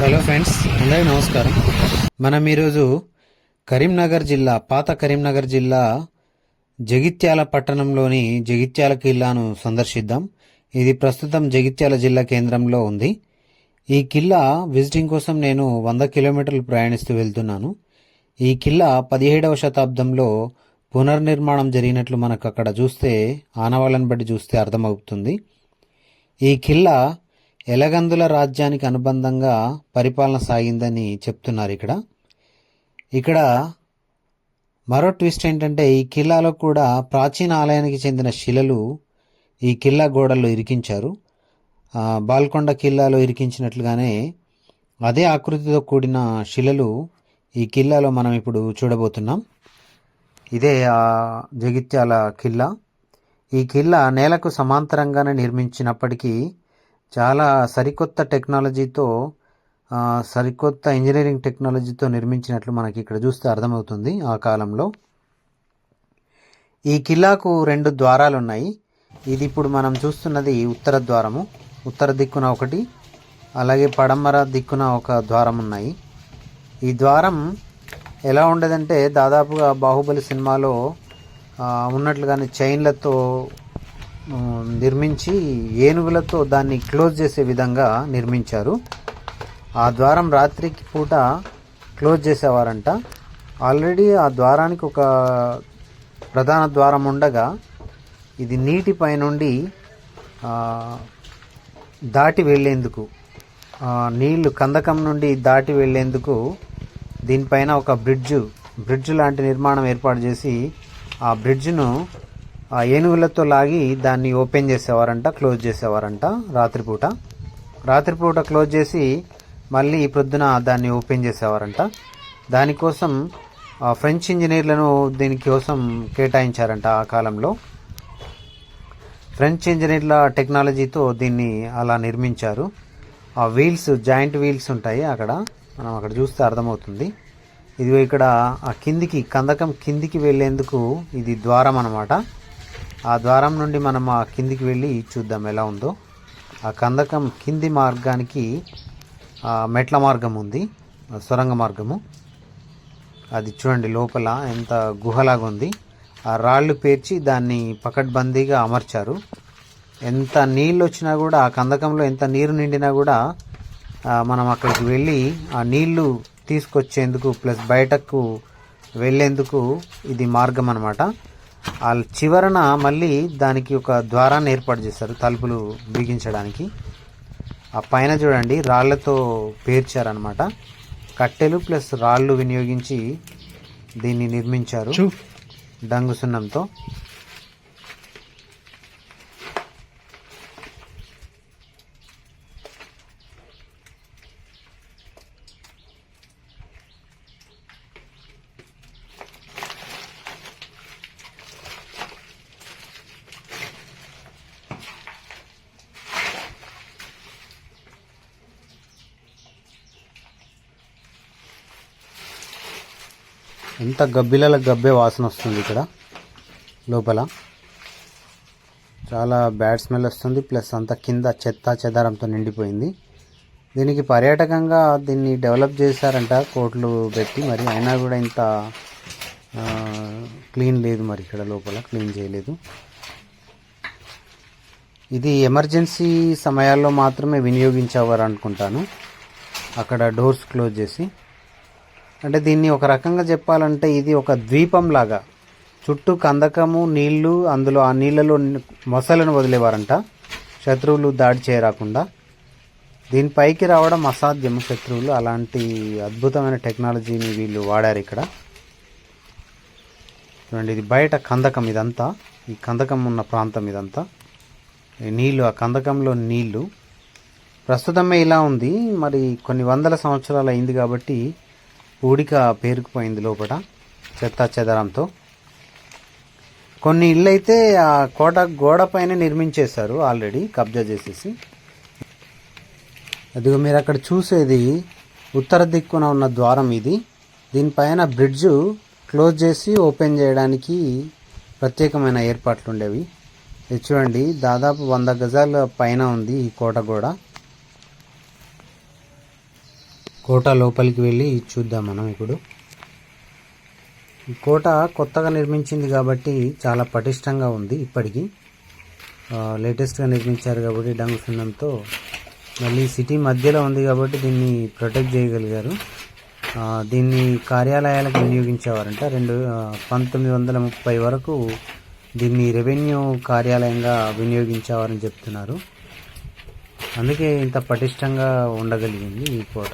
Hello friends, అందరికీ నమస్కారం. మనం ఈరోజు కరీంనగర్ జిల్లా, పాత కరీంనగర్ జిల్లా జగిత్యాల పట్టణంలోని జగిత్యాల కిల్లాను సందర్శిద్దాం. ఇది ప్రస్తుతం జగిత్యాల జిల్లా కేంద్రంలో ఉంది. ఈ కిల్లా విజిటింగ్ కోసం నేను 100 కిలోమీటర్లు ప్రయాణిస్తూ వెళ్తున్నాను. ఈ కిల్లా 17వ శతాబ్దంలో పునర్నిర్మాణం జరిగినట్లు మనకు అక్కడ చూస్తే, ఆనవాళ్ళని బట్టి చూస్తే అర్థమవుతుంది. ఈ కిల్లా ఎలగందుల రాజ్యానికి అనుబంధంగా పరిపాలన సాగిందని చెప్తున్నారు. ఇక్కడ మరో ట్విస్ట్ ఏంటంటే, ఈ కిల్లాలో కూడా ప్రాచీన ఆలయానికి చెందిన శిలలు ఈ కిల్లా గోడల్లో ఇరికించారు. బాల్కొండ కిల్లాలో ఇరికించినట్లుగానే అదే ఆకృతితో కూడిన శిలలు ఈ కిల్లాలో మనం ఇప్పుడు చూడబోతున్నాం. ఇదే జగిత్యాల కిల్లా. ఈ కిల్లా నేలకు సమాంతరంగానే నిర్మించినప్పటికీ చాలా సరికొత్త టెక్నాలజీతో, సరికొత్త ఇంజనీరింగ్ టెక్నాలజీతో నిర్మించినట్లు మనకి ఇక్కడ చూస్తే అర్థమవుతుంది. ఆ కాలంలో ఈ కిల్లాకు 2 ద్వారాలు ఉన్నాయి. ఇది ఇప్పుడు మనం చూస్తున్నది ఉత్తర ద్వారము. ఉత్తర దిక్కున ఒకటి, అలాగే పడమర దిక్కున ఒక ద్వారం ఉన్నాయి. ఈ ద్వారం ఎలా ఉండదంటే, దాదాపుగా బాహుబలి సినిమాలో ఉన్నట్లుగానే చైన్లతో నిర్మించి ఏనుగులతో దాన్ని క్లోజ్ చేసే విధంగా నిర్మించారు. ఆ ద్వారం రాత్రికి పూట క్లోజ్ చేసేవారంట. ఆల్రెడీ ఆ ద్వారానికి ఒక ప్రధాన ద్వారం ఉండగా, ఇది నీటిపై నుండి దాటి వెళ్ళేందుకు, నీళ్లు కందకం నుండి దాటి వెళ్ళేందుకు దీనిపైన ఒక బ్రిడ్జ్ లాంటి నిర్మాణం ఏర్పాటు చేసి, ఆ బ్రిడ్జ్ను ఆ ఏనుగులతో లాగి దాన్ని ఓపెన్ చేసేవారంట, క్లోజ్ చేసేవారంట రాత్రిపూట క్లోజ్ చేసి మళ్ళీ ప్రొద్దున దాన్ని ఓపెన్ చేసేవారంట. దానికోసం ఫ్రెంచ్ ఇంజనీర్లను దీనికోసం కేటాయించారంట. ఆ కాలంలో ఫ్రెంచ్ ఇంజనీర్ల టెక్నాలజీతో దీన్ని అలా నిర్మించారు. ఆ వీల్స్, జాయింట్ వీల్స్ ఉంటాయి అక్కడ, మనం అక్కడ చూస్తే అర్థమవుతుంది. ఇది ఇక్కడ ఆ కిందికి, కందకం కిందికి వెళ్ళేందుకు ఇది ద్వారం అన్నమాట. ఆ ద్వారం నుండి మనం ఆ కిందికి వెళ్ళి చూద్దాం ఎలా ఉందో. ఆ కందకం కింది మార్గానికి మెట్ల మార్గం ఉంది, సొరంగ మార్గము. అది చూడండి లోపల ఎంత గుహలాగా ఉంది. ఆ రాళ్ళు పేర్చి దాన్ని పకడ్బందీగా అమర్చారు. ఎంత నీళ్ళు వచ్చినా కూడా, ఆ కందకంలో ఎంత నీరు నిండినా కూడా మనం అక్కడికి వెళ్ళి ఆ నీళ్లు తీసుకొచ్చేందుకు ప్లస్ బయటకు వెళ్ళేందుకు ఇది మార్గం అన్నమాట. ఆ చివరన మళ్ళీ దానికి ఒక ద్వారాన్ని ఏర్పాటు చేశారు, తలుపులు బిగించడానికి. ఆ పైన చూడండి రాళ్లతో పేర్చారనమాట. కట్టెలు ప్లస్ రాళ్ళు వినియోగించి దీన్ని నిర్మించారు డంగు సున్నంతో. ఎంత గబ్బే వాసన వస్తుంది ఇక్కడ లోపల. చాలా బ్యాడ్ స్మెల్ వస్తుంది. ప్లస్ అంత కింద చెత్త చెదారంతో నిండిపోయింది. దీనికి పర్యాటకంగా దీన్ని డెవలప్ చేశారంట కోట్లు పెట్టి, మరి అయినా కూడా ఇంత క్లీన్ లేదు. మరి ఇక్కడ లోపల క్లీన్ చేయలేదు. ఇది ఎమర్జెన్సీ సమయాల్లో మాత్రమే వినియోగించేవారు అనుకుంటాను, అక్కడ డోర్స్ క్లోజ్ చేసి. అంటే దీన్ని ఒక రకంగా చెప్పాలంటే ఇది ఒక ద్వీపం లాగా, చుట్టూ కందకము, నీళ్లు, అందులో ఆ నీళ్లలో మొసలను వదిలేవారంట శత్రువులు దాడి చేయరాకుండా. దీనిపైకి రావడం అసాధ్యం శత్రువులు. అలాంటి అద్భుతమైన టెక్నాలజీని వీళ్ళు వాడారు ఇక్కడ. చూడండి, ఇది బయట కందకం, ఇదంతా ఈ కందకం ఉన్న ప్రాంతం, ఇదంతా నీళ్లు, ఆ కందకంలో నీళ్లు. ప్రస్తుతమే ఇలా ఉంది, మరి కొన్ని వందల సంవత్సరాలు అయింది కాబట్టి ఊడిక పేరుకుపోయింది లోపల చెత్త చెదరంతో. కొన్ని ఇళ్ళు అయితే ఆ కోట గోడ పైన నిర్మించేశారు ఆల్రెడీ, కబ్జా చేసేసి. అదిగో మీరు అక్కడ చూసేది ఉత్తర దిక్కున ఉన్న ద్వారం ఇది. దీనిపైన బ్రిడ్జ్ క్లోజ్ చేసి ఓపెన్ చేయడానికి ప్రత్యేకమైన ఏర్పాట్లు ఉండేవి. ఇది చూడండి, దాదాపు 100 గజాల పైన ఉంది ఈ కోట గోడ. కోట లోపలికి వెళ్ళి చూద్దాం మనం ఇప్పుడు. ఈ కోట కొత్తగా నిర్మించింది కాబట్టి చాలా పటిష్టంగా ఉంది. ఇప్పటికీ లేటెస్ట్గా నిర్మించారు కాబట్టి డంగు సున్నంతో. మళ్ళీ సిటీ మధ్యలో ఉంది కాబట్టి దీన్ని ప్రొటెక్ట్ చేయగలిగారు. దీన్ని కార్యాలయాలకు వినియోగించేవారంట. 1930 వరకు దీన్ని రెవెన్యూ కార్యాలయంగా వినియోగించేవారని చెప్తున్నారు. అందుకే ఇంత పటిష్టంగా ఉండగలిగింది ఈ కోట.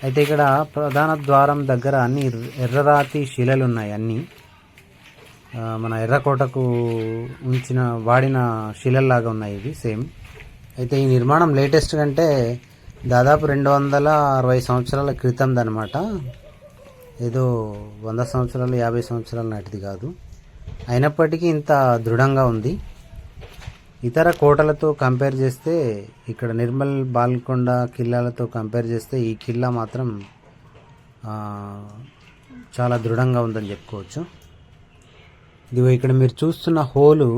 అయితే ఇక్కడ ప్రధాన ద్వారం దగ్గర అన్ని ఎర్రరాతి శిలలు ఉన్నాయి. అన్నీ మన ఎర్రకోటకు వాడిన శిలల్లాగా ఉన్నాయి ఇవి సేమ్. అయితే ఈ నిర్మాణం లేటెస్ట్ కంటే దాదాపు 260 సంవత్సరాల క్రితందనమాట. ఏదో 100 సంవత్సరాలు 50 సంవత్సరాల నాటిది కాదు. అయినప్పటికీ ఇంత దృఢంగా ఉంది. ఇతర కోటలతో కంపేర్ చేస్తే, ఇక్కడ నిర్మల్ బాల్కొండ కిల్లాలతో కంపేర్ చేస్తే ఈ కిల్లా మాత్రం చాలా దృఢంగా ఉందని చెప్పుకోవచ్చు. ఇదిగో ఇక్కడ మీరు చూస్తున్న హోలు,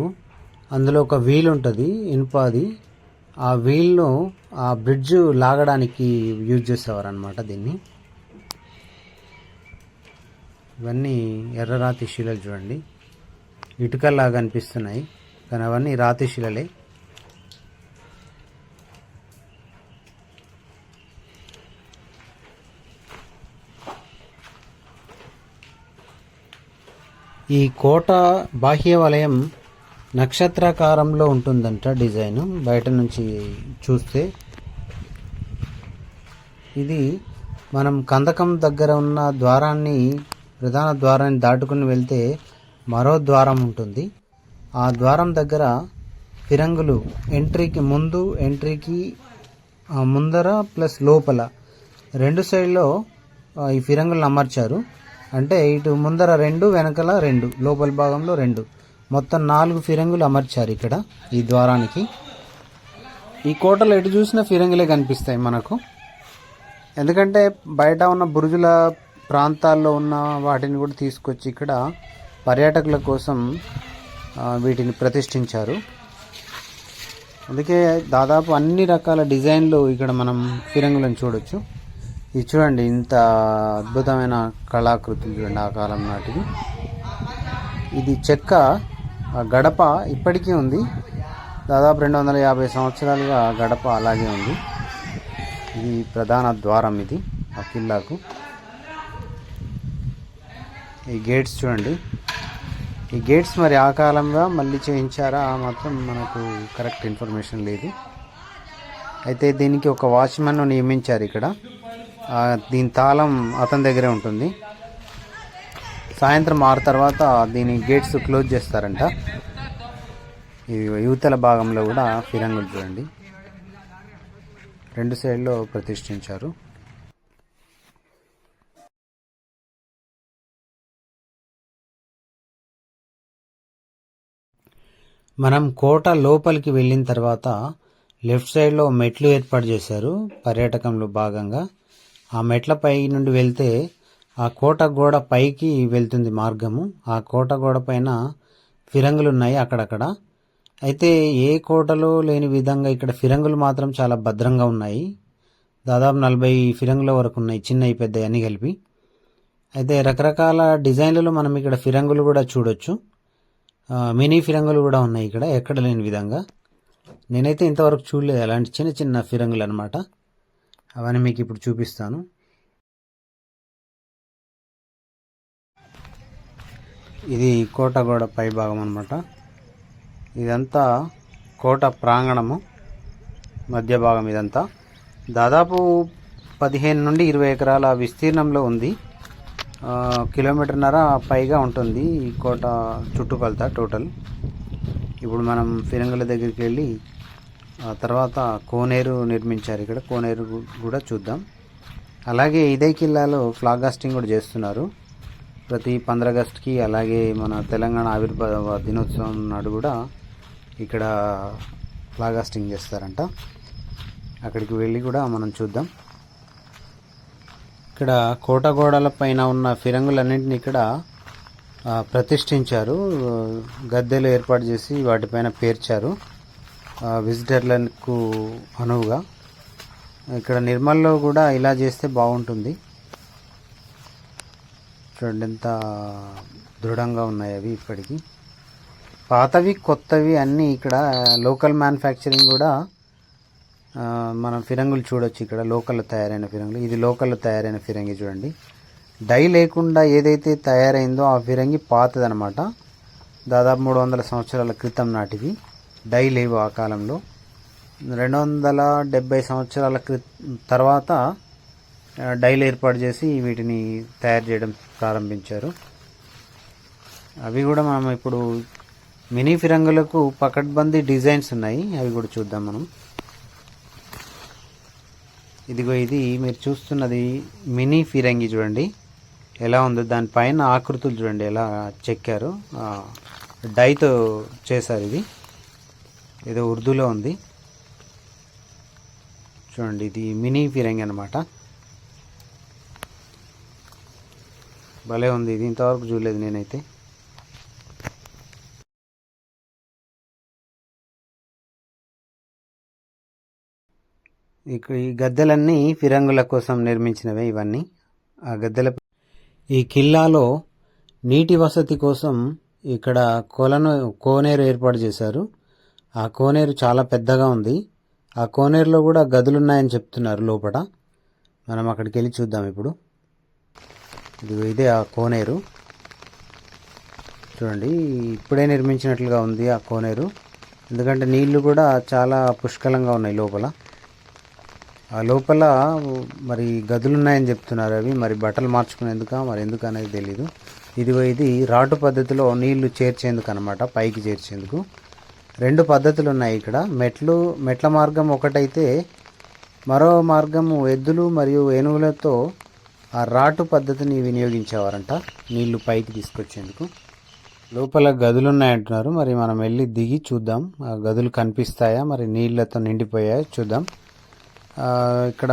అందులో ఒక వీల్ ఉంటుంది ఇనుపది. ఆ వీల్ను ఆ బ్రిడ్జ్ లాగడానికి యూజ్ చేసేవారు అనమాట దీన్ని. ఇవన్నీ ఎర్రరాతి శిలలు చూడండి, ఇటుకల్లాగా అనిపిస్తున్నాయి కానీ అవన్నీ రాతి శిలలే. ఈ కోట బాహ్య వలయం నక్షత్రాకారంలో ఉంటుందంట డిజైన్ బయట నుంచి చూస్తే. ఇది మనం కందకం దగ్గర ఉన్న ప్రధాన ద్వారాన్ని దాటుకుని వెళ్తే మరో ద్వారం ఉంటుంది. ఆ ద్వారం దగ్గర ఫిరంగులు ఎంట్రీకి ముందర ప్లస్ లోపల 2 సైడ్లో ఈ ఫిరంగులను అమర్చారు. అంటే ఇటు ముందర 2, వెనకల 2, లోపల భాగంలో 2, మొత్తం 4 ఫిరంగులు అమర్చారు ఇక్కడ ఈ ద్వారానికి. ఈ కోటలో ఎటు చూసిన ఫిరంగులే కనిపిస్తాయి మనకు. ఎందుకంటే బయట ఉన్న బురుజుల ప్రాంతాల్లో ఉన్న వాటిని కూడా తీసుకొచ్చి ఇక్కడ పర్యాటకుల కోసం వీటిని ప్రతిష్ఠించారు. అందుకే దాదాపు అన్ని రకాల డిజైన్లు ఇక్కడ మనం ఫిరంగులను చూడొచ్చు. ఇది చూడండి, ఇంత అద్భుతమైన కళాకృతులు చూడండి ఆ కాలం నాటివి. ఇది చెక్క గడప ఇప్పటికీ ఉంది. దాదాపు 250 సంవత్సరాలుగా గడప అలాగే ఉంది. ఇది ప్రధాన ద్వారం, ఇది ఆ కిల్లాకు. ఈ గేట్స్ చూడండి, ఈ గేట్స్ మరి ఆ కాలంగా మళ్ళీ చేయించారా మాత్రం మనకు కరెక్ట్ ఇన్ఫర్మేషన్ లేదు. అయితే దీనికి ఒక వాచ్మెన్ను నియమించారు ఇక్కడ. దీని తాళం అతని దగ్గరే ఉంటుంది. సాయంత్రం 6 తర్వాత దీని గేట్స్ క్లోజ్ చేస్తారంట. ఇది యువతల భాగంలో కూడా ఫిరంగులు చూడండి, 2 సైడ్లో ప్రతిష్ఠించారు. మనం కోట లోపలికి వెళ్ళిన తర్వాత లెఫ్ట్ సైడ్లో మెట్లు ఏర్పాటు చేశారు పర్యాటకంలో భాగంగా. ఆ మెట్లపై నుండి వెళ్తే ఆ కోట గోడ పైకి వెళ్తుంది మార్గము. ఆ కోట గోడ పైన ఫిరంగులు ఉన్నాయి అక్కడక్కడ. అయితే ఏ కోటలో లేని విధంగా ఇక్కడ ఫిరంగులు మాత్రం చాలా భద్రంగా ఉన్నాయి. దాదాపు 40 ఫిరంగుల వరకు ఉన్నాయి, చిన్నవి పెద్దవి అన్నీ కలిపి. అయితే రకరకాల డిజైన్లలో మనం ఇక్కడ ఫిరంగులు కూడా చూడొచ్చు. మినీ ఫిరంగులు కూడా ఉన్నాయి ఇక్కడ, ఎక్కడ లేని విధంగా. నేనైతే ఇంతవరకు చూడలేదు అలాంటి చిన్న చిన్న ఫిరంగులు అనమాట. అవన్నీ మీకు ఇప్పుడు చూపిస్తాను. ఇది కోట గోడ పై భాగం అనమాట. ఇదంతా కోట ప్రాంగణము మధ్య భాగం. ఇదంతా దాదాపు 15 నుండి 20 ఎకరాల విస్తీర్ణంలో ఉంది. 1.5 కిలోమీటర్న్నర పైగా ఉంటుంది ఈ కోట చుట్టుకొలత టోటల్. ఇప్పుడు మనం ఫిరంగుల దగ్గరికి వెళ్ళి తర్వాత కోనేరు నిర్మించారు ఇక్కడ, కోనేరు కూడా చూద్దాం. అలాగే ఇదే కిల్లాలో ఫ్లాగ్ హాస్టింగ్ కూడా చేస్తున్నారు ప్రతి 15 ఆగస్టుకి. అలాగే మన తెలంగాణ ఆవిర్భావ దినోత్సవం నాడు కూడా ఇక్కడ ఫ్లాగ్ హాస్టింగ్ చేస్తారంట. అక్కడికి వెళ్ళి కూడా మనం చూద్దాం. ఇక్కడ కోట గోడల పైన ఉన్న ఫిరంగులన్నింటినీ ఇక్కడ ప్రతిష్ఠించారు. గద్దెలు ఏర్పాటు చేసి వాటిపైన పేర్చారు విజిటర్లకు అనువుగా. ఇక్కడ నిర్మల్లో కూడా ఇలా చేస్తే బాగుంటుంది. చూడండి ఎంత దృఢంగా ఉన్నాయి అవి. ఇప్పటికీ పాతవి కొత్తవి అన్నీ ఇక్కడ లోకల్ మ్యానుఫ్యాక్చరింగ్ కూడా. మనం ఫిరంగులు చూడొచ్చు ఇక్కడ లోకల్లో తయారైన ఫిరంగులు. ఇది లోకల్లో తయారైన ఫిరంగి చూడండి. డై లేకుండా ఏదైతే తయారైందో ఆ ఫిరంగి పాతదనమాట. దాదాపు 300 సంవత్సరాల క్రితం నాటివి. డై లేవు ఆ కాలంలో. 270 సంవత్సరాల తర్వాత డైలు ఏర్పాటు చేసి వీటిని తయారు చేయడం ప్రారంభించారు. అవి కూడా మనం ఇప్పుడు మినీ ఫిరంగులకు పకడ్బందీ డిజైన్స్ ఉన్నాయి, అవి కూడా చూద్దాం మనం. ఇదిగో ఇది మీరు చూస్తున్నది మినీ ఫిరంగి. చూడండి ఎలా ఉందో, దానిపైన ఆకృతులు చూడండి ఎలా చెక్కారు, డైతో చేశారు. ఇది ఏదో ఉర్దూలో ఉంది చూడండి. ఇది మినీ ఫిరంగి అనమాట. భలే ఉంది ఇది, ఇంతవరకు చూడలేదు నేనైతే. ఇక్కడ ఈ గద్దెలన్నీ ఫిరంగుల కోసం నిర్మించినవే ఇవన్నీ. ఆ గద్దెల ఈ కిల్లాలో నీటి వసతి కోసం ఇక్కడ కోనేరు ఏర్పాటు చేశారు. ఆ కోనేరు చాలా పెద్దగా ఉంది. ఆ కోనేరులో కూడా గదులున్నాయని చెప్తున్నారు లోపల. మనం అక్కడికి వెళ్ళి చూద్దాం ఇప్పుడు. ఇదే ఆ కోనేరు చూడండి. ఇప్పుడే నిర్మించినట్లుగా ఉంది ఆ కోనేరు, ఎందుకంటే నీళ్లు కూడా చాలా పుష్కలంగా ఉన్నాయి లోపల. ఆ లోపల మరి గదులున్నాయని చెప్తున్నారు. అవి మరి బట్టలు మార్చుకునేందుక మరి ఎందుకు అనేది తెలీదు. ఇది రాటు పద్ధతిలో నీళ్లు చేర్చేందుకు అనమాట, పైకి చేర్చేందుకు. 2 పద్ధతులు ఉన్నాయి ఇక్కడ. మెట్ల మార్గం ఒకటైతే, మరో మార్గము ఎద్దులు మరియు ఏనుగులతో ఆ రాటు పద్ధతిని వినియోగించేవారంట నీళ్లు పైకి తీసుకొచ్చేందుకు. లోపల గదులు ఉన్నాయంటున్నారు. మరి మనం వెళ్ళి దిగి చూద్దాం, ఆ గదులు కనిపిస్తాయా, మరి నీళ్లతో నిండిపోయాయో చూద్దాం. ఇక్కడ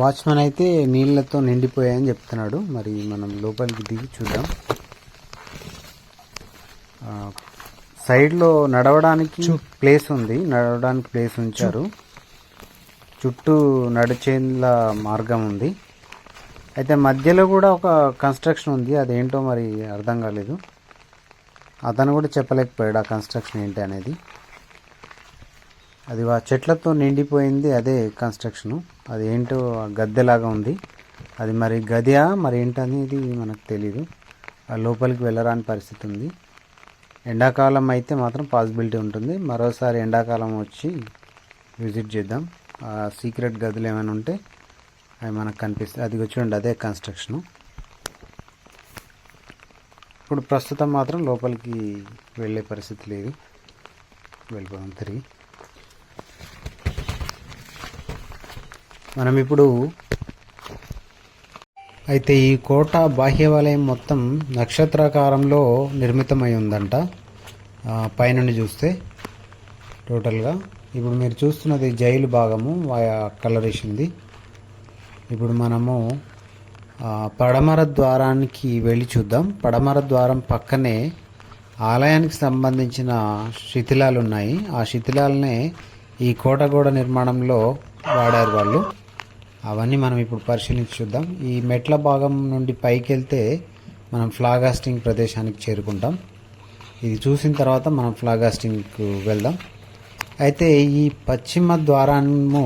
వాచ్మెన్ అయితే నీళ్లతో నిండిపోయాయని చెప్తున్నాడు. మరి మనం లోపలికి దిగి చూద్దాం. సైడ్లో నడవడానికి ప్లేస్ ఉంది, నడవడానికి ప్లేస్ ఉంచారు. చుట్టూ నడిచేలా మార్గం ఉంది. అయితే మధ్యలో కూడా ఒక కన్స్ట్రక్షన్ ఉంది, అదేంటో మరి అర్థం కాలేదు. అతను కూడా చెప్పలేకపోయాడు ఆ కన్స్ట్రక్షన్ ఏంటి అనేది. అది ఆ చెట్లతో నిండిపోయింది, అదే కన్స్ట్రక్షను. అది ఏంటో గద్దెలాగా ఉంది. అది మరి గదియా మరి ఏంటనేది మనకు తెలీదు. ఆ లోపలికి వెళ్ళరాని పరిస్థితి ఉంది. ఎండాకాలం అయితే మాత్రం పాసిబిలిటీ ఉంటుంది. మరోసారి ఎండాకాలం వచ్చి విజిట్ చేద్దాం. ఆ సీక్రెట్ గదులు ఏమైనా ఉంటే అవి మనకు కనిపిస్తాయి. అది చూడండి, అదే కన్స్ట్రక్షను. ఇప్పుడు ప్రస్తుతం మాత్రం లోపలికి వెళ్ళే పరిస్థితి లేదు. వెళ్ళిపోదాం తిరిగి. మనం ఇప్పుడు అయితే ఈ కోట బాహ్య వలయం మొత్తం నక్షత్రాకారంలో నిర్మితమై ఉందంట పైనుండి చూస్తే టోటల్గా. ఇప్పుడు మీరు చూస్తున్నది జైలు భాగము, కలర్ వేసింది. ఇప్పుడు మనము పడమర ద్వారానికి వెళ్ళి చూద్దాం. పడమర ద్వారం పక్కనే ఆలయానికి సంబంధించిన శిథిలాలు ఉన్నాయి. ఆ శిథిలాలనే ఈ కోట గోడ నిర్మాణంలో వాడారు వాళ్ళు. అవన్నీ మనం ఇప్పుడు పరిశీలించి చూద్దాం. ఈ మెట్ల భాగం నుండి పైకి వెళ్తే మనం ఫ్లాగ్ హాస్టింగ్ ప్రదేశానికి చేరుకుంటాం. ఇది చూసిన తర్వాత మనం ఫ్లాగ్ హాస్టింగ్కు వెళ్దాం. అయితే ఈ పశ్చిమ ద్వారము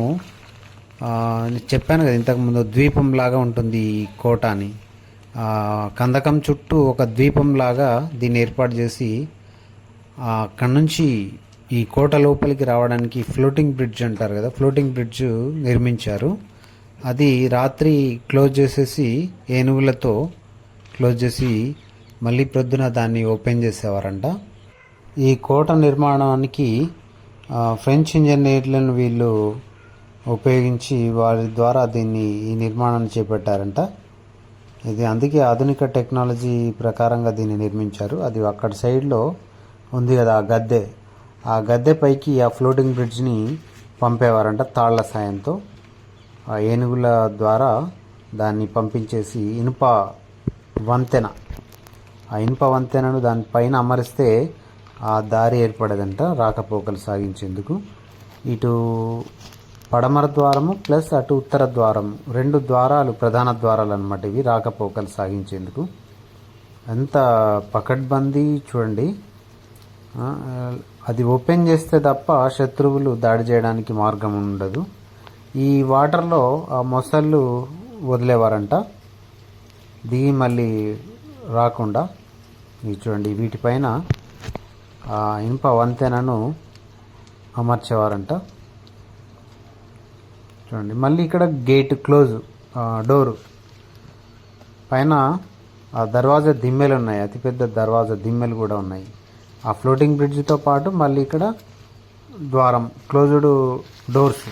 చెప్పాను కదా ఇంతకుముందు, ద్వీపంలాగా ఉంటుంది ఈ కోట అని. కందకం చుట్టూ ఒక ద్వీపంలాగా దీన్ని ఏర్పాటు చేసి అక్కడి నుంచి ఈ కోట లోపలికి రావడానికి ఫ్లోటింగ్ బ్రిడ్జ్ అంటారు కదా, ఫ్లోటింగ్ బ్రిడ్జ్ నిర్మించారు. అది రాత్రి క్లోజ్ చేసేసి, ఏనుగులతో క్లోజ్ చేసి మళ్ళీ ప్రొద్దున దాన్ని ఓపెన్ చేసేవారంట. ఈ కోట నిర్మాణానికి ఫ్రెంచ్ ఇంజనీర్లను వీళ్ళు ఉపయోగించి వారి ద్వారా ఈ నిర్మాణాన్ని చేపట్టారంట. ఇది అందుకే ఆధునిక టెక్నాలజీ ప్రకారంగా దీన్ని నిర్మించారు. అది అక్కడ సైడ్లో ఉంది కదా ఆ గద్దె పైకి ఆ ఫ్లోటింగ్ బ్రిడ్జ్ని పంపేవారంట తాళ్ల సాయంతో. ఆ ఏనుగుల ద్వారా దాన్ని పంపించేసి ఇనుప వంతెనను దానిపైన అమరిస్తే ఆ దారి ఏర్పడేదంట రాకపోకలు సాగించేందుకు. ఇటు పడమర ద్వారము ప్లస్ అటు ఉత్తర ద్వారం, 2 ద్వారాలు ప్రధాన ద్వారాలు అన్నమాట ఇవి, రాకపోకలు సాగించేందుకు. ఎంత పకడ్బందీ చూడండి. అది ఓపెన్ చేస్తే తప్ప శత్రువులు దాడి చేయడానికి మార్గం ఉండదు. ఈ వాటర్లో ఆ మొసళ్ళు వదిలేవారంట దిగి మళ్ళీ రాకుండా. ఇది చూడండి, వీటిపైన ఇనుప వంతెనను అమర్చేవారంట. చూడండి, మళ్ళీ ఇక్కడ గేట్ క్లోజ్, డోరు పైన ఆ దర్వాజా దిమ్మెలు ఉన్నాయి, అతిపెద్ద దర్వాజా దిమ్మెలు కూడా ఉన్నాయి. ఆ ఫ్లోటింగ్ బ్రిడ్జ్తో పాటు మళ్ళీ ఇక్కడ ద్వారం, క్లోజ్డ్ డోర్స్.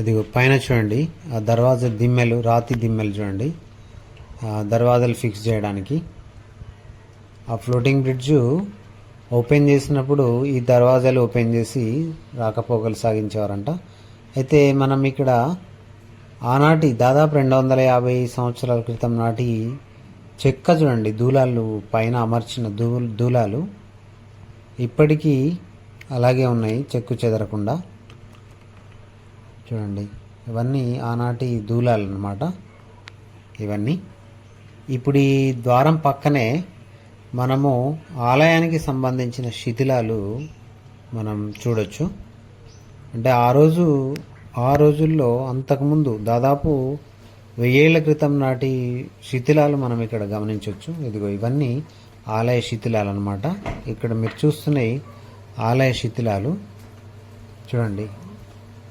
అది పైన చూడండి, ఆ దర్వాజా దిమ్మెలు, రాతి దిమ్మెలు చూడండి, దర్వాజాలు ఫిక్స్ చేయడానికి. ఆ ఫ్లోటింగ్ బ్రిడ్జ్ ఓపెన్ చేసినప్పుడు ఈ దర్వాజాలు ఓపెన్ చేసి రాకపోకలు సాగించేవారంట. అయితే మనం ఇక్కడ ఆనాటి దాదాపు 250 సంవత్సరాల క్రితం నాటి చెక్క చూడండి, దూలాలు పైన అమర్చిన దూలాలు ఇప్పటికీ అలాగే ఉన్నాయి, చెక్కు చెదరకుండా. చూడండి, ఇవన్నీ ఆనాటి దూలాలు అన్నమాట ఇవన్నీ. ఇప్పుడు ఈ ద్వారం పక్కనే మనము ఆలయానికి సంబంధించిన శిథిలాలు మనం చూడొచ్చు. అంటే ఆ రోజుల్లో అంతకుముందు దాదాపు 1000 ఏళ్ల క్రితం నాటి శిథిలాలు మనం ఇక్కడ గమనించవచ్చు. ఇదిగో ఇవన్నీ ఆలయ శిథిలాలు అన్నమాట. ఇక్కడ మీరు చూస్తున్నాయి ఆలయ శిథిలాలు. చూడండి,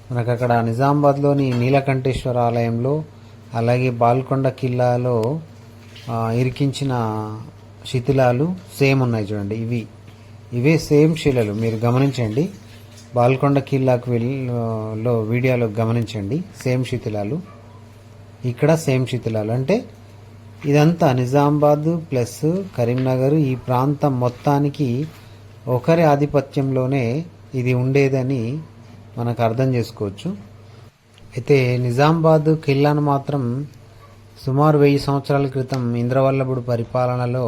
మనకు అక్కడ నిజామాబాద్లోని నీలకంఠేశ్వర ఆలయంలో, అలాగే బాల్కొండ కిల్లాలో ఇరికించిన శిథిలాలు సేమ్ ఉన్నాయి. చూడండి, ఇవే సేమ్ శిలలు మీరు గమనించండి. బాల్కొండ కిల్లాకు లో వీడియోలో గమనించండి, సేమ్ శిథిలాలు, ఇక్కడ సేమ్ శిథిలాలు. అంటే ఇదంతా నిజామాబాద్ ప్లస్ కరీంనగర్, ఈ ప్రాంతం మొత్తానికి ఒకరి ఆధిపత్యంలోనే ఇది ఉండేదని మనకు అర్థం చేసుకోవచ్చు. అయితే నిజామాబాద్ కిల్లాను మాత్రం సుమారు 1000 సంవత్సరాల క్రితం ఇంద్రవల్లభుడు పరిపాలనలో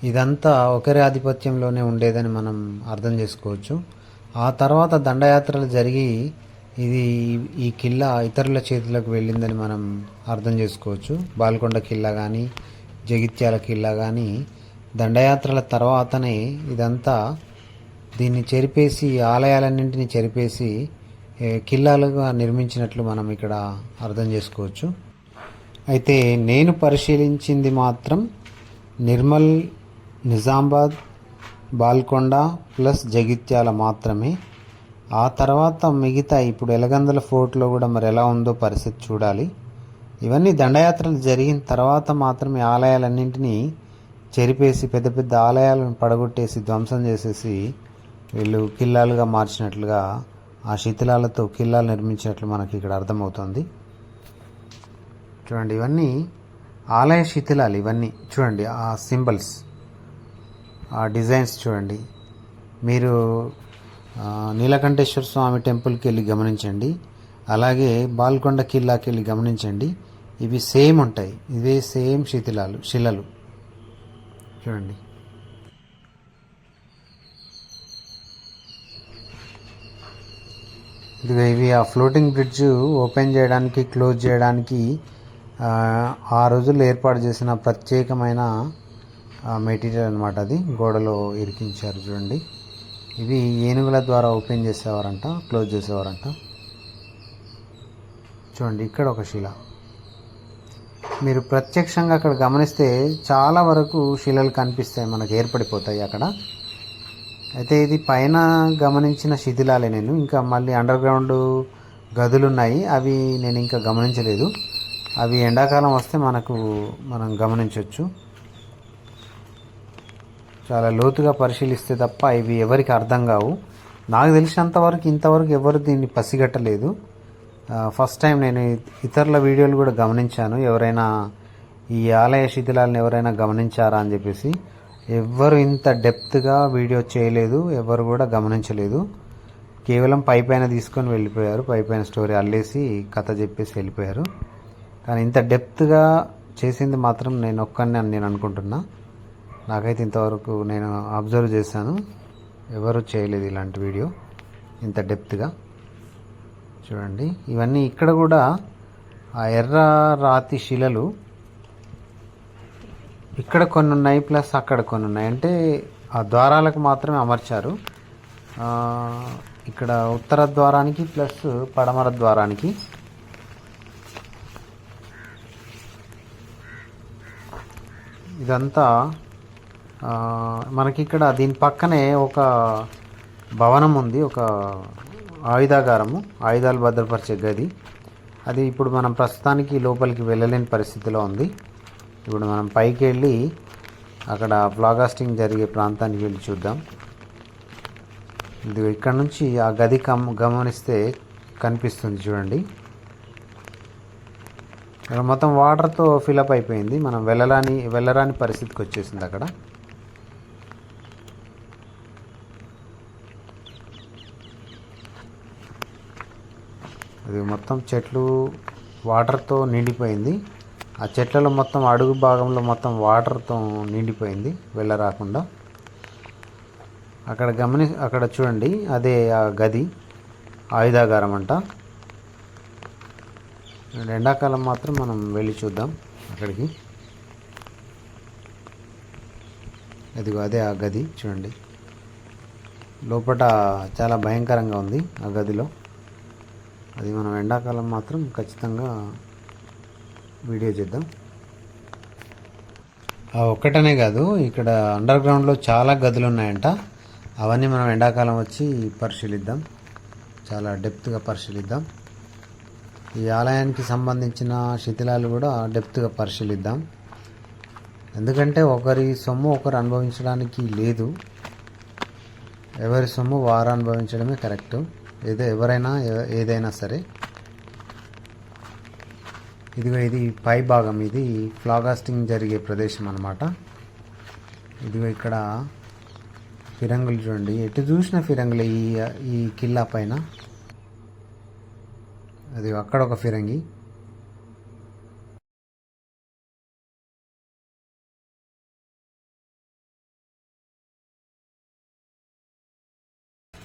ఇదంతా ఒకరి ఆధిపత్యంలోనే ఉండేదని మనం అర్థం చేసుకోవచ్చు. ఆ తర్వాత దండయాత్రలు జరిగి ఈ కిల్లా ఇతరుల చేతులకు వెళ్ళిందని మనం అర్థం చేసుకోవచ్చు. బాల్కొండ కిల్లా కానీ, జగిత్యాల కిల్లా కానీ దండయాత్రల తర్వాతనే ఇదంతా దీన్ని చెరిపేసి, ఆలయాలన్నింటినీ చెరిపేసి కిల్లాలుగా నిర్మించినట్లు మనం ఇక్కడ అర్థం చేసుకోవచ్చు. అయితే నేను పరిశీలించింది మాత్రం నిర్మల్, నిజామాబాద్, బాల్కొండ ప్లస్ జగిత్యాల మాత్రమే. ఆ తర్వాత మిగతా ఇప్పుడు ఎలగందుల ఫోర్ట్లో కూడా మరి ఎలా ఉందో పరిస్థితి చూడాలి. ఇవన్నీ దండయాత్రలు జరిగిన తర్వాత మాత్రమే ఆలయాలన్నింటినీ చెరిపేసి పెద్ద పెద్ద ఆలయాలను పడగొట్టేసి ధ్వంసం చేసేసి వీళ్ళు కిల్లాలుగా మార్చినట్లుగా, ఆ శిథిలాలతో కిల్లాలు నిర్మించినట్లు మనకి ఇక్కడ అర్థమవుతుంది. చూడండి, ఇవన్నీ ఆలయ శిథిలాలు. ఇవన్నీ చూడండి, ఆ సింబల్స్, ఆ డిజైన్స్ చూడండి. మీరు నీలకంఠేశ్వర స్వామి టెంపుల్కి వెళ్ళి గమనించండి, అలాగే బాల్కొండ కిల్లాకి వెళ్ళి గమనించండి. ఇవి సేమ్ ఉంటాయి, ఇవే సేమ్ శిలలు చూడండి. ఇదిగో ఇవి ఆ ఫ్లోటింగ్ బ్రిడ్జ్ ఓపెన్ చేయడానికి, క్లోజ్ చేయడానికి ఆ రోజుల్లో ఏర్పాటు చేసిన ప్రత్యేకమైన మెటీరియల్ అన్నమాట. అది గోడలో ఇరికించారు చూడండి. ఇవి ఏనుగుల ద్వారా ఓపెన్ చేసేవారంట, క్లోజ్ చేసేవారంట. చూడండి, ఇక్కడ ఒక శిల మీరు ప్రత్యక్షంగా అక్కడ గమనిస్తే చాలా వరకు శిలలు కనిపిస్తాయి, మనకు ఏర్పడిపోతాయి అక్కడ. అయితే ఇది పైన గమనించిన శిథిలాలే. నేను ఇంకా మళ్ళీ అండర్ గ్రౌండ్ గదులు ఉన్నాయి, అవి నేను ఇంకా గమనించలేదు. అవి ఎండాకాలం వస్తే మనం గమనించవచ్చు. చాలా లోతుగా పరిశీలిస్తే తప్ప ఇవి ఎవరికి అర్థం కావు. నాకు తెలిసినంతవరకు ఇంతవరకు ఎవరు దీన్ని పసిగట్టలేదు. ఫస్ట్ టైం నేను ఇతరుల వీడియోలు కూడా గమనించాను, ఎవరైనా ఈ ఆలయ శిథిలాలను ఎవరైనా గమనించారా అని చెప్పేసి. ఎవ్వరు ఇంత డెప్త్గా వీడియో చేయలేదు, ఎవరు కూడా గమనించలేదు. కేవలం పైపైన తీసుకొని వెళ్ళిపోయారు, పైపైన స్టోరీ అల్లేసి కథ చెప్పేసి వెళ్ళిపోయారు. కానీ ఇంత డెప్త్గా చేసింది మాత్రం నేను ఒక్కనే అని నేను అనుకుంటున్నా. నాకైతే ఇంతవరకు నేను అబ్జర్వ్ చేశాను, ఎవరు చేయలేదు ఇలాంటి వీడియో ఇంత డెప్త్గా. చూడండి, ఇవన్నీ ఇక్కడ కూడా ఆ ఎర్ర రాతి శిలలు ఇక్కడ కొన్ని ఉన్నాయి, ప్లస్ అక్కడ కొన్ని ఉన్నాయి. అంటే ఆ ద్వారాలకు మాత్రమే అమర్చారు. ఇక్కడ ఉత్తర ద్వారానికి ప్లస్ పడమర ద్వారానికి. ఇదంతా మనకి ఇక్కడ దీని పక్కనే ఒక భవనం ఉంది, ఒక ఆయుధాగారము, ఆయుధాలు భద్రపరిచే గది. అది ఇప్పుడు మనం ప్రస్తుతానికి లోపలికి వెళ్ళలేని పరిస్థితిలో ఉంది. ఇప్పుడు మనం పైకి వెళ్ళి అక్కడ ఫ్లాగాస్టింగ్ జరిగే ప్రాంతానికి వెళ్ళి చూద్దాం. ఇది ఇక్కడ నుంచి ఆ గది గమనిస్తే కనిపిస్తుంది చూడండి. అక్కడ మొత్తం వాటర్తో ఫిలప్ అయిపోయింది, మనం వెళ్ళరాని పరిస్థితికి వచ్చేసింది అక్కడ. అది మొత్తం చెట్లు వాటర్తో నిండిపోయింది. ఆ చెట్లలో మొత్తం అడుగు భాగంలో మొత్తం వాటర్తో నిండిపోయింది, వెళ్ళరాకుండా. అక్కడ చూడండి, అదే ఆ గది ఆయుధాగారం అంట. ఎండాకాలం మాత్రం మనం వెళ్ళి చూద్దాం అక్కడికి. అదిగో అదే ఆ గది చూడండి, లోపల చాలా భయంకరంగా ఉంది ఆ గదిలో. అది మనం ఎండాకాలం మాత్రం ఖచ్చితంగా వీడియో చేద్దాం. ఒక్కటనే కాదు, ఇక్కడ అండర్ గ్రౌండ్లో చాలా గదులు ఉన్నాయంట. అవన్నీ మనం ఎండాకాలం వచ్చి పరిశీలిద్దాం, చాలా డెప్త్గా పరిశీలిద్దాం. ఈ ఆలయానికి సంబంధించిన శిథిలాలు కూడా డెప్త్గా పరిశీలిద్దాం. ఎందుకంటే ఒకరి సొమ్ము ఒకరు అనుభవించడానికి లేదు, ఎవరి సొమ్ము వారు అనుభవించడమే కరెక్టు, ఎవరైనా ఏదైనా సరే. ఇది పై భాగం, ఇది ఫ్లాగాస్టింగ్ జరిగే ప్రదేశం అన్నమాట. ఇదిగో ఇక్కడ ఫిరంగులు చూడండి, ఎటు చూసిన ఫిరంగులు ఈ కిల్లా పైన. అది అక్కడ ఒక ఫిరంగి.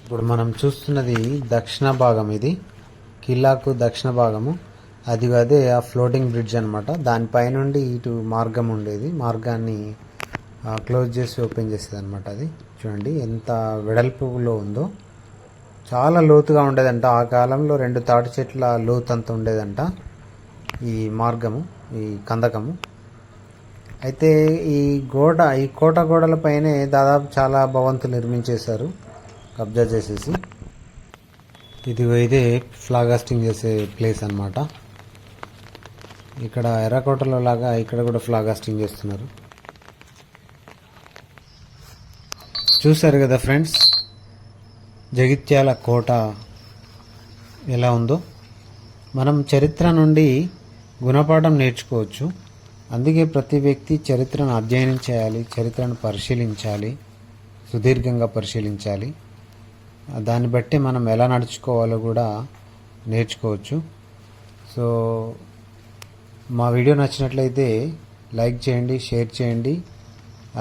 ఇప్పుడు మనం చూస్తున్నది దక్షిణ భాగం, ఇది కిల్లాకు దక్షిణ భాగము. అదే ఆ ఫ్లోటింగ్ బ్రిడ్జ్ అనమాట. దానిపైనుండి ఇటు మార్గం ఉండేది, మార్గాన్ని క్లోజ్ చేసి ఓపెన్ చేసేది అనమాట. అది చూడండి ఎంత వెడల్పులో ఉందో, చాలా లోతుగా ఉండేదంట. ఆ కాలంలో 2 తాటి చెట్ల లోతు అంత ఉండేదంట ఈ మార్గము, ఈ కందకము. అయితే ఈ కోట గోడలపైనే దాదాపు చాలా భవంతులు నిర్మించేశారు, కబ్జా చేసేసి. ఇదే ఫ్లాగాస్టింగ్ చేసే ప్లేస్ అన్నమాట. ఇక్కడ ఎర్రకోటలో లాగా ఇక్కడ కూడా ఫ్లాగాస్టింగ్ చేస్తున్నారు. చూశారు కదా ఫ్రెండ్స్, జగిత్యాల కోట ఎలా ఉందో. మనం చరిత్ర నుండి గుణపాఠం నేర్చుకోవచ్చు. అందుకే ప్రతి వ్యక్తి చరిత్రను అధ్యయనం చేయాలి, చరిత్రను పరిశీలించాలి, సుదీర్ఘంగా పరిశీలించాలి. దాన్ని బట్టి మనం ఎలా నడుచుకోవాలో కూడా నేర్చుకోవచ్చు. సో మా వీడియో నచ్చినట్లయితే లైక్ చేయండి, షేర్ చేయండి,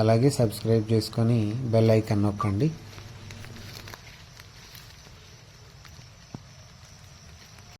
అలాగే సబ్స్క్రైబ్ చేసుకొని బెల్ ఐకాన్ నొక్కండి.